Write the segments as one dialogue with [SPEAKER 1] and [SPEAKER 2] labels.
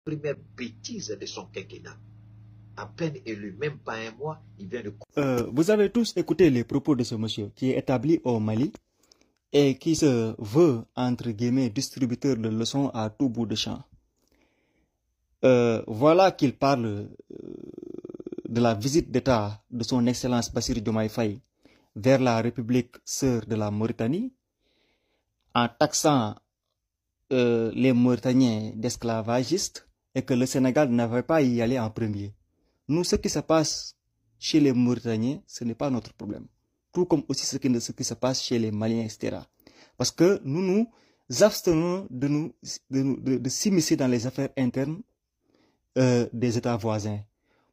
[SPEAKER 1] première bêtise de son quinquennat. À peine élu, même pas un mois, il vient de...
[SPEAKER 2] Vous avez tous écouté les propos de ce monsieur qui est établi au Mali et qui se veut, entre guillemets, distributeur de leçons à tout bout de champ. Voilà qu'il parle de la visite d'État de son Excellence Bassirou Diomaye Faye vers la République sœur de la Mauritanie, en taxant les Mauritaniens d'esclavagistes et que le Sénégal n'avait pas à y aller en premier. Nous, ce qui se passe chez les Mauritaniens, ce n'est pas notre problème. Tout comme aussi ce qui se passe chez les Maliens, etc. Parce que nous nous abstenons de s'immiscer dans les affaires internes des États voisins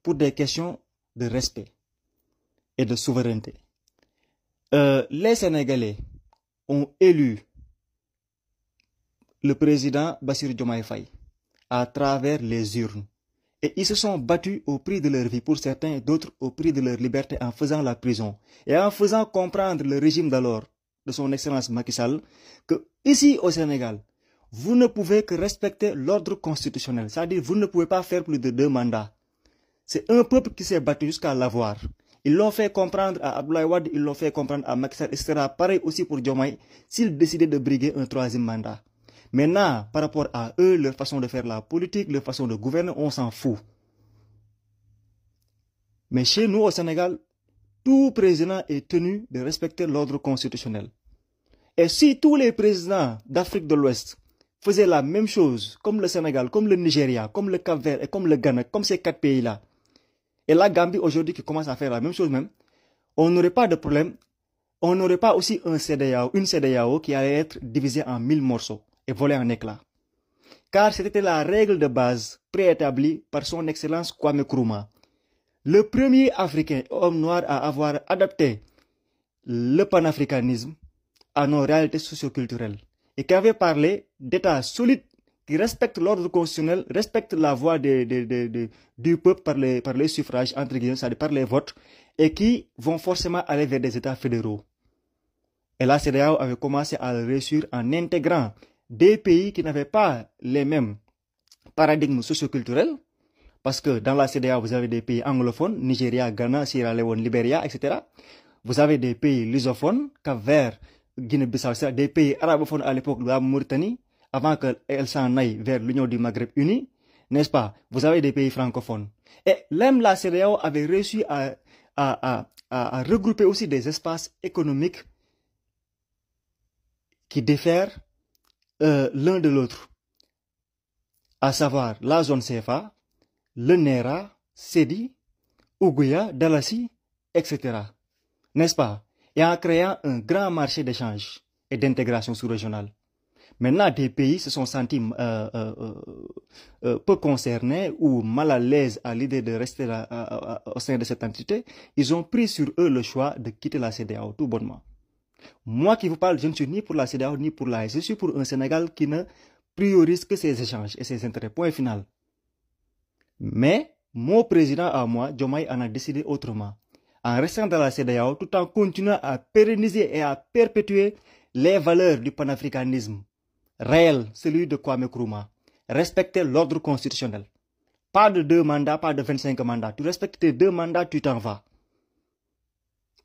[SPEAKER 2] pour des questions de respect et de souveraineté. Les Sénégalais ont élu le président Bassirou Diomaye Faye à travers les urnes. Et ils se sont battus au prix de leur vie pour certains, d'autres au prix de leur liberté en faisant la prison. Et en faisant comprendre le régime d'alors, de son Excellence Macky Sall, que ici au Sénégal, vous ne pouvez que respecter l'ordre constitutionnel. C'est-à-dire vous ne pouvez pas faire plus de 2 mandats. C'est un peuple qui s'est battu jusqu'à l'avoir. Ils l'ont fait comprendre à Abdoulaye Wade, ils l'ont fait comprendre à Macky Sall, et ce sera pareil aussi pour Diomaye s'il décidait de briguer un 3e mandat. Maintenant, par rapport à eux, leur façon de faire la politique, leur façon de gouverner, on s'en fout. Mais chez nous au Sénégal, tout président est tenu de respecter l'ordre constitutionnel. Et si tous les présidents d'Afrique de l'Ouest faisaient la même chose, comme le Sénégal, comme le Nigeria, comme le Cap-Vert et comme le Ghana, comme ces 4 pays-là, et la Gambie aujourd'hui qui commence à faire la même chose même, on n'aurait pas de problème. On n'aurait pas aussi une CEDEAO qui allait être divisée en 1000 morceaux et volée en éclats. Car c'était la règle de base préétablie par son Excellence Kwame Nkrumah, le premier Africain homme noir à avoir adapté le panafricanisme à nos réalités socioculturelles et qui avait parlé d'États solides qui respectent l'ordre constitutionnel, respectent la voix du peuple par les suffrages, entre guillemets, c'est-à-dire par les votes, et qui vont forcément aller vers des États fédéraux. Et la CEDEAO avait commencé à le réussir en intégrant des pays qui n'avaient pas les mêmes paradigmes socioculturels, parce que dans la CEDEAO, vous avez des pays anglophones, Nigeria, Ghana, Sierra Leone, Libéria, etc. Vous avez des pays lusophones, Cap-Vert, Guinée-Bissau, etc. Des pays arabophones à l'époque de la Mauritanie, avant qu'elle s'en aille vers l'Union du Maghreb unie, n'est-ce pas? Vous avez des pays francophones. Et même la CEDEAO avait réussi à regrouper aussi des espaces économiques qui diffèrent l'un de l'autre, à savoir la zone CFA, le NERA, CEDI, Ouguya, Dalassi, etc. N'est-ce pas? Et en créant un grand marché d'échange et d'intégration sous-régionale. Maintenant, des pays se sont sentis peu concernés ou mal à l'aise à l'idée de rester au sein de cette entité. Ils ont pris sur eux le choix de quitter la CEDEAO, tout bonnement. Moi qui vous parle, je ne suis ni pour la CEDEAO ni pour l'AES. Je suis pour un Sénégal qui ne priorise que ses échanges et ses intérêts. Point final. Mais mon président à moi, Diomaye, en a décidé autrement. En restant dans la CEDEAO, tout en continuant à pérenniser et à perpétuer les valeurs du panafricanisme réel, celui de Kwame Nkrumah. Respecter l'ordre constitutionnel. Pas de 2 mandats, pas de 25 mandats. Tu respectes tes 2 mandats, tu t'en vas.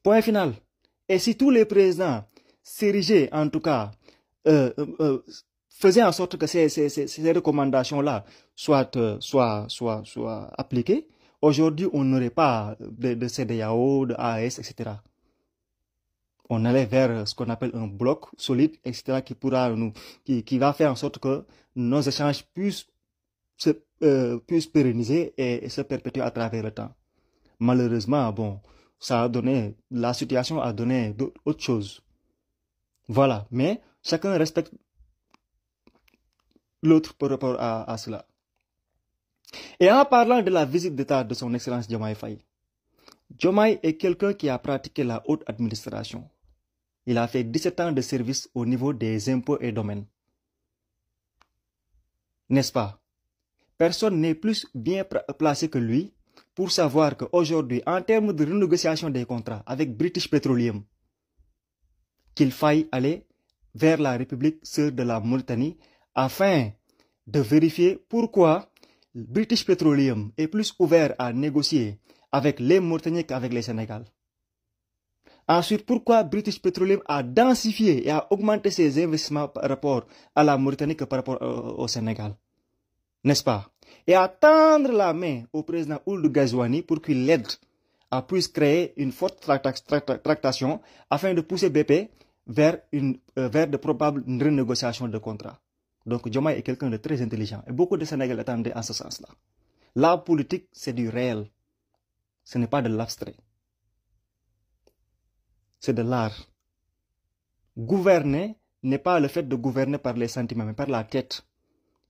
[SPEAKER 2] Point final. Et si tous les présidents s'érigeaient, en tout cas, faisaient en sorte que ces recommandations-là soient appliquées, aujourd'hui, on n'aurait pas de CEDEAO, de AES, etc. On allait vers ce qu'on appelle un bloc solide, etc., qui va faire en sorte que nos échanges puissent pérenniser et se perpétuer à travers le temps. Malheureusement, bon, la situation a donné autre chose. Voilà, mais chacun respecte l'autre par rapport à cela. Et en parlant de la visite d'État de son Excellence Diomaye Faye, Diomaye est quelqu'un qui a pratiqué la haute administration. Il a fait 17 ans de service au niveau des impôts et domaines. N'est-ce pas? Personne n'est plus bien placé que lui pour savoir qu'aujourd'hui, en termes de renégociation des contrats avec British Petroleum, qu'il faille aller vers la République sœur de la Mauritanie afin de vérifier pourquoi British Petroleum est plus ouvert à négocier avec les Mauritaniens qu'avec les Sénégal? Ensuite, pourquoi British Petroleum a densifié et a augmenté ses investissements par rapport à la Mauritanie que par rapport au Sénégal? N'est-ce pas? Et à tendre la main au président Ould Ghazouani pour qu'il l'aide à puisse créer une forte tractation afin de pousser BP vers de probables renégociations de contrats. Donc Diomaye est quelqu'un de très intelligent et beaucoup de Sénégalais attendaient en ce sens-là. La politique, c'est du réel. Ce n'est pas de l'abstrait. C'est de l'art. Gouverner n'est pas le fait de gouverner par les sentiments, mais par la tête.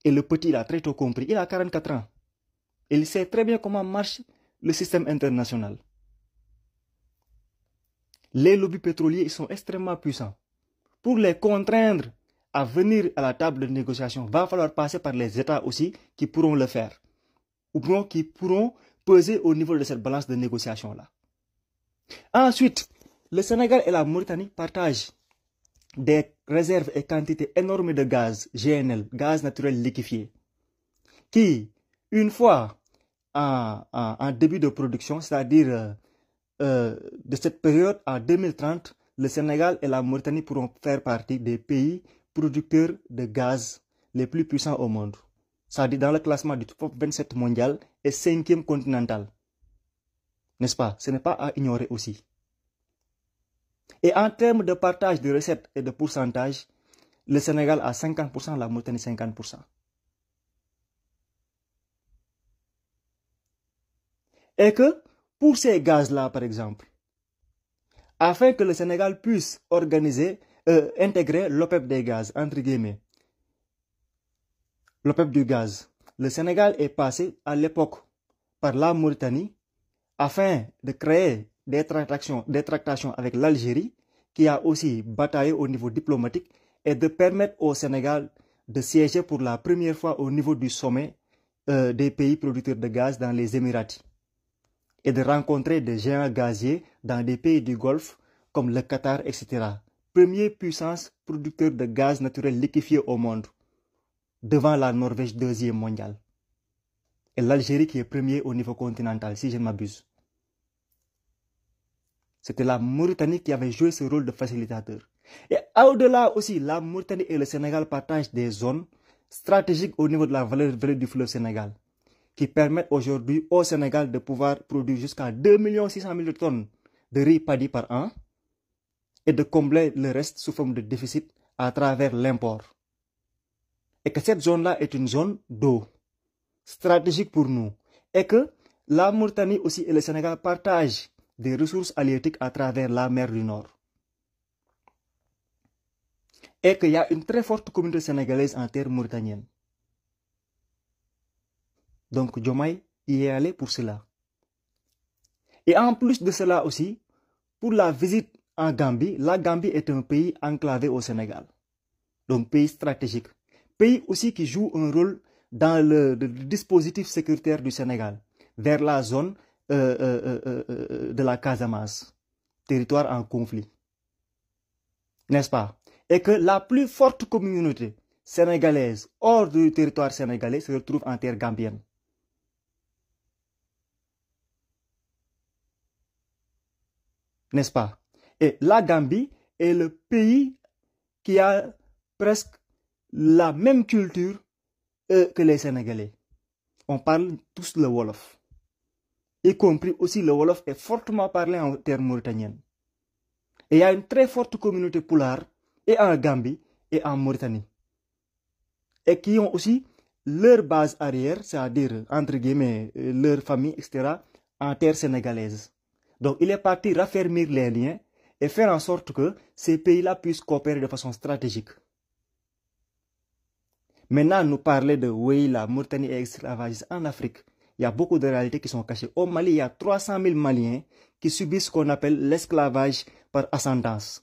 [SPEAKER 2] Et le petit, il a très tôt compris. Il a 44 ans. Il sait très bien comment marche le système international. Les lobbies pétroliers ils sont extrêmement puissants. Pour les contraindre à venir à la table de négociation, il va falloir passer par les États aussi qui pourront le faire. Ou bien qui pourront peser au niveau de cette balance de négociation-là. Ensuite, le Sénégal et la Mauritanie partagent des réserves et quantités énormes de gaz, GNL, gaz naturel liquéfié, qui, une fois en début de production, c'est-à-dire de cette période en 2030, le Sénégal et la Mauritanie pourront faire partie des pays producteurs de gaz les plus puissants au monde. C'est-à-dire dans le classement du top 27 mondial et 5e continental. N'est-ce pas? Ce n'est pas à ignorer aussi. Et en termes de partage de recettes et de pourcentage, le Sénégal a 50%, la Mauritanie 50%. Et que pour ces gaz-là, par exemple, afin que le Sénégal puisse intégrer l'OPEP des gaz, entre guillemets, l'OPEP du gaz, le Sénégal est passé à l'époque par la Mauritanie afin de créer des tractations avec l'Algérie, qui a aussi bataillé au niveau diplomatique, et de permettre au Sénégal de siéger pour la première fois au niveau du sommet des pays producteurs de gaz dans les Émiratis, et de rencontrer des géants gaziers dans des pays du Golfe comme le Qatar, etc. Première puissance producteur de gaz naturel liquéfié au monde, devant la Norvège 2e mondiale, et l'Algérie qui est premier au niveau continental, si je ne m'abuse. C'était la Mauritanie qui avait joué ce rôle de facilitateur. Et au-delà aussi, la Mauritanie et le Sénégal partagent des zones stratégiques au niveau de la vallée du fleuve Sénégal, qui permettent aujourd'hui au Sénégal de pouvoir produire jusqu'à 2 600 000 tonnes de riz paddy par an et de combler le reste sous forme de déficit à travers l'import. Et que cette zone-là est une zone d'eau stratégique pour nous. Et que la Mauritanie aussi et le Sénégal partagent des ressources halieutiques à travers la mer du Nord. Et qu'il y a une très forte communauté sénégalaise en terre mauritanienne. Donc Diomaye y est allé pour cela. Et en plus de cela aussi, pour la visite en Gambie, la Gambie est un pays enclavé au Sénégal. Donc pays stratégique. Pays aussi qui joue un rôle dans le dispositif sécuritaire du Sénégal, vers la zone de la Casamance, territoire en conflit. N'est-ce pas? Et que la plus forte communauté sénégalaise hors du territoire sénégalais se retrouve en terre gambienne. N'est-ce pas? Et la Gambie est le pays qui a presque la même culture que les Sénégalais. On parle tous le Wolof. Y compris aussi le Wolof est fortement parlé en terre mauritanienne. Et il y a une très forte communauté poulard et en Gambie et en Mauritanie. Et qui ont aussi leur base arrière, c'est-à-dire, entre guillemets, leur famille, etc., en terre sénégalaise. Donc il est parti raffermir les liens et faire en sorte que ces pays-là puissent coopérer de façon stratégique. Maintenant, nous parler de oui, la Mauritanie est esclavagiste en Afrique. Il y a beaucoup de réalités qui sont cachées. Au Mali, il y a 300 000 Maliens qui subissent ce qu'on appelle l'esclavage par ascendance.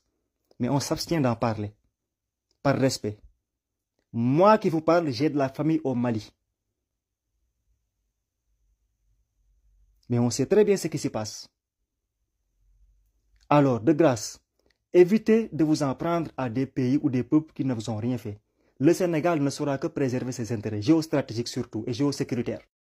[SPEAKER 2] Mais on s'abstient d'en parler, par respect. Moi qui vous parle, j'ai de la famille au Mali. Mais on sait très bien ce qui se passe. Alors, de grâce, évitez de vous en prendre à des pays ou des peuples qui ne vous ont rien fait. le Sénégal ne saura que préserver ses intérêts géostratégiques surtout et géosécuritaires.